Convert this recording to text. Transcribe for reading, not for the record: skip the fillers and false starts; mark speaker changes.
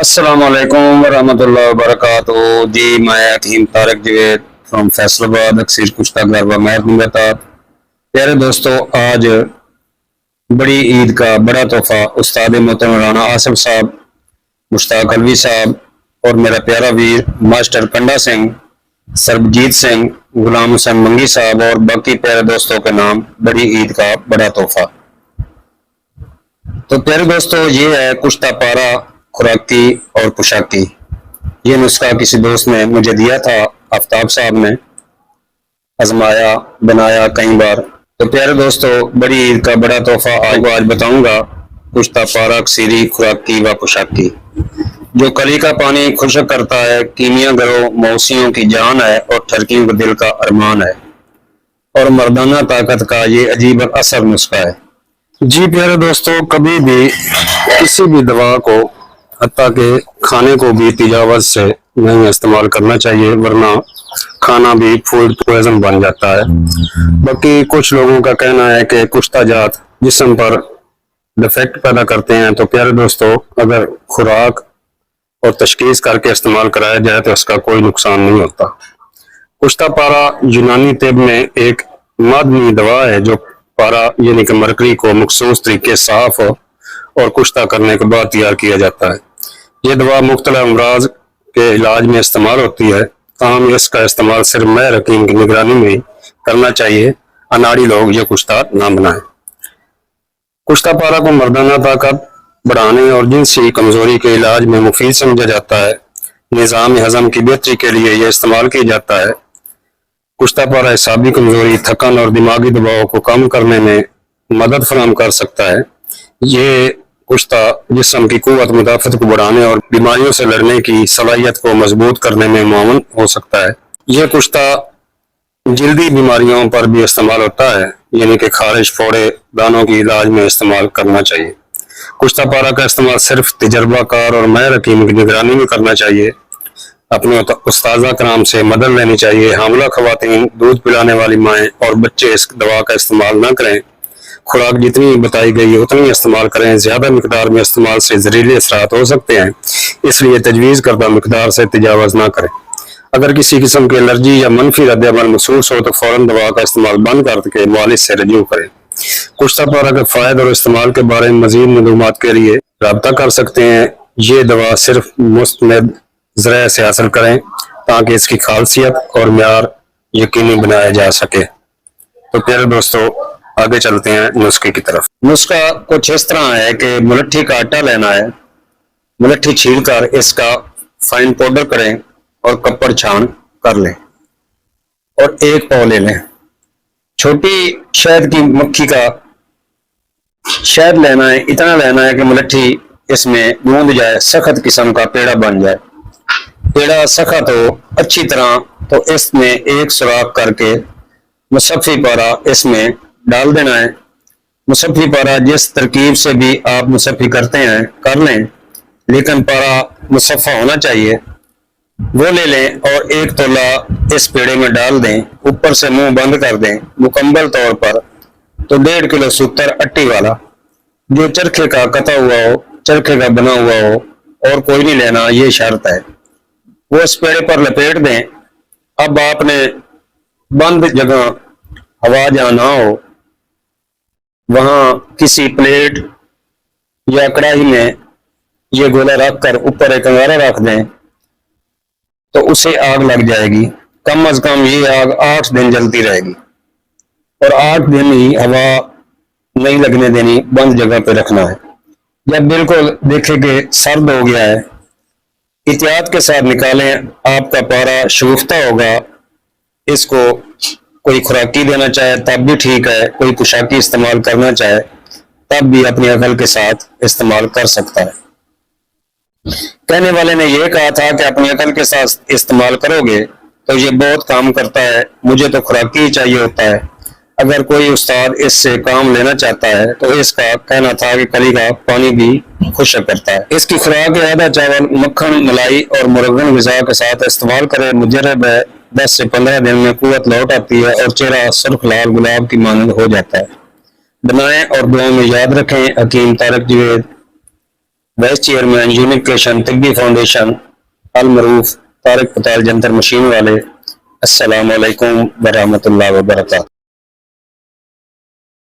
Speaker 1: السلام علیکم ورحمۃ اللہ وبرکاتہ جی میں حکیم طارق جوید فرام فیصل آباد اکثیر کشتہ گربہ محرمات پیارے دوستو، آج بڑی عید کا بڑا تحفہ استاد محترم مولانا آصف صاحب، مشتاق الوی صاحب اور میرا پیارا ویر ماسٹر کنڈا سنگھ، سربجیت سنگھ، غلام حسین منگی صاحب اور باقی پیارے دوستوں کے نام بڑی عید کا بڑا تحفہ۔ تو پیارے دوستو، یہ ہے کشتہ پارا خوراکی اور پوشاکی۔ یہ نسخہ کسی دوست نے مجھے دیا تھا، آفتاب صاحب نے آزمایا بنایا کئی بار۔ تو پیارے دوستو، بڑی عید کا بڑا تحفہ آج بتاؤں گا، کشتہ پارا کثیری خوراکی و پوشاکی۔ جو کلی کا پانی خشک کرتا ہے، کیمیا گرو موسیوں کی جان ہے اور ٹھرکیوں کے دل کا ارمان ہے، اور مردانہ طاقت کا یہ عجیب اثر نسخہ ہے۔ جی پیارے دوستو، کبھی بھی کسی بھی دوا کو حتیٰ کہ کھانے کو بھی تجاوز سے نہیں استعمال کرنا چاہیے، ورنہ کھانا بھی فوڈ پوائزن بن جاتا ہے۔ باقی کچھ لوگوں کا کہنا ہے کہ کشتہ جات جسم پر ڈیفیکٹ پیدا کرتے ہیں، تو پیارے دوستو اگر خوراک اور تشخیص کر کے استعمال کرایا جائے تو اس کا کوئی نقصان نہیں ہوتا۔ کشتہ پارا یونانی طب میں ایک معدنی دوا ہے جو پارا یعنی کہ مرکری کو مخصوص طریقے صاف اور کشتہ کرنے کے بعد تیار کیا جاتا ہے۔ یہ دوا مختلف امراض کے علاج میں استعمال ہوتی ہے، تاہم اس کا استعمال صرف ماہر حکیم کی نگرانی میں کرنا چاہیے، اناڑی لوگ یہ کشتہ نہ بنائیں۔ کشتہ پارا کو مردانہ طاقت بڑھانے اور جنسی کمزوری کے علاج میں مفید سمجھا جاتا ہے۔ نظام ہضم کی بہتری کے لیے یہ استعمال کیا جاتا ہے۔ کشتہ پارا اعصابی کمزوری، تھکن اور دماغی دباؤ کو کم کرنے میں مدد فراہم کر سکتا ہے۔ یہ کشتہ جسم کی قوت مدافعت کو بڑھانے اور بیماریوں سے لڑنے کی صلاحیت کو مضبوط کرنے میں معاون ہو سکتا ہے۔ یہ کشتہ جلدی بیماریوں پر بھی استعمال ہوتا ہے، یعنی کہ خارش، پھوڑے، دانوں کی علاج میں استعمال کرنا چاہیے۔ کشتہ پارا کا استعمال صرف تجربہ کار اور ماہر حکیم کی نگرانی میں کرنا چاہیے۔ اپنے استاذہ کرام سے مدد لینی چاہیے۔ حاملہ خواتین، دودھ پلانے والی مائیں اور بچے اس دوا کا استعمال نہ کریں۔ خوراک جتنی بتائی گئی اتنی استعمال کریں، زیادہ مقدار میں استعمال سے زہریلے اثرات ہو سکتے ہیں، اس لیے تجویز کردہ مقدار سے تجاوز نہ کریں۔ اگر کسی قسم کی الرجی یا منفی رد عمل محسوس ہو تو فوراً دوا کا استعمال بند کر کے معالج سے رجوع کریں۔ کشتہ پارا کے فوائد اور استعمال کے بارے میں مزید معلومات کے لیے رابطہ کر سکتے ہیں۔ یہ دوا صرف مستند ذرائع سے حاصل کریں تاکہ اس کی خالصیت اور معیار یقینی بنایا جا سکے۔ تو پیارے دوستو، آگے چلتے ہیں نسخے کی طرف۔ نسخہ کچھ اس طرح ہے کہ ملٹھی کا آٹا لینا ہے، ملٹھی چھیل کر اس کا فائن پاؤڈر کریں اور کپڑ چھان کر لیں، اور ایک پاؤ لے لیں۔ چھوٹی شہد کی مکھی کا شہد لینا ہے، اتنا لینا ہے کہ ملٹھی اس میں گوند جائے، سخت قسم کا پیڑا بن جائے۔ پیڑا سخت ہو اچھی طرح تو اس میں ایک سوراخ کر کے مصفی پارا اس میں ڈال دینا ہے۔ مصفی پارا جس ترکیب سے بھی آپ مصفی کرتے ہیں کر لیں، لیکن پارا مصفہ ہونا چاہیے، وہ لے لیں اور ایک تولہ اس پیڑے میں ڈال دیں، اوپر سے منہ بند کر دیں مکمل طور پر۔ تو 1.5 کلو سوتر اٹی والا جو چرخے کا کتا ہوا ہو، چرخے کا بنا ہوا ہو، اور کوئی نہیں لینا، یہ شرط ہے، وہ اس پیڑے پر لپیٹ دیں۔ اب آپ نے بند جگہ ہوا جہاں نہ ہو وہاں کسی پلیٹ یا کڑاہی میں یہ گولا رکھ کر اوپر ایک انگارہ رکھ دیں تو اسے آگ لگ جائے گی۔ کم از کم یہ آگ 8 دن جلتی رہے گی، اور 8 دن ہی ہوا نہیں لگنے دینی، بند جگہ پہ رکھنا ہے۔ جب بالکل دیکھیں کہ سرد ہو گیا ہے، احتیاط کے ساتھ نکالیں، آپ کا پارا شگفتہ ہوگا۔ اس کو کوئی خوراکی دینا چاہے تب بھی ٹھیک ہے، کوئی پوشاکی استعمال کرنا چاہے تب بھی اپنی عقل کے ساتھ استعمال کر سکتا ہے۔ کہنے والے نے یہ کہا تھا کہ اپنی عقل کے ساتھ استعمال کرو گے تو یہ بہت کام کرتا ہے، مجھے تو خوراکی ہی چاہیے ہوتا ہے۔ اگر کوئی استاد اس سے کام لینا چاہتا ہے تو اس کا کہنا تھا کہ کلی کا پانی بھی خشک کرتا ہے۔ اس کی خوراک آدھا چاول، مکھن، ملائی اور مرغن غذا کے ساتھ استعمال کرے، مجرب ہے 10 سے 15 دن میں قوت لوٹ آتی ہے اور چہرہ سرخ لال گلاب کی مانند ہو جاتا ہے۔ بنائیں اور دعاؤں میں یاد رکھیں۔ حکیم طارق جوید، وائس چیئرمین یونیکیشن طبی فاؤنڈیشن المعروف طارق پتال جنتر مشین والے۔ السلام علیکم ورحمۃ اللہ وبرکاتہ۔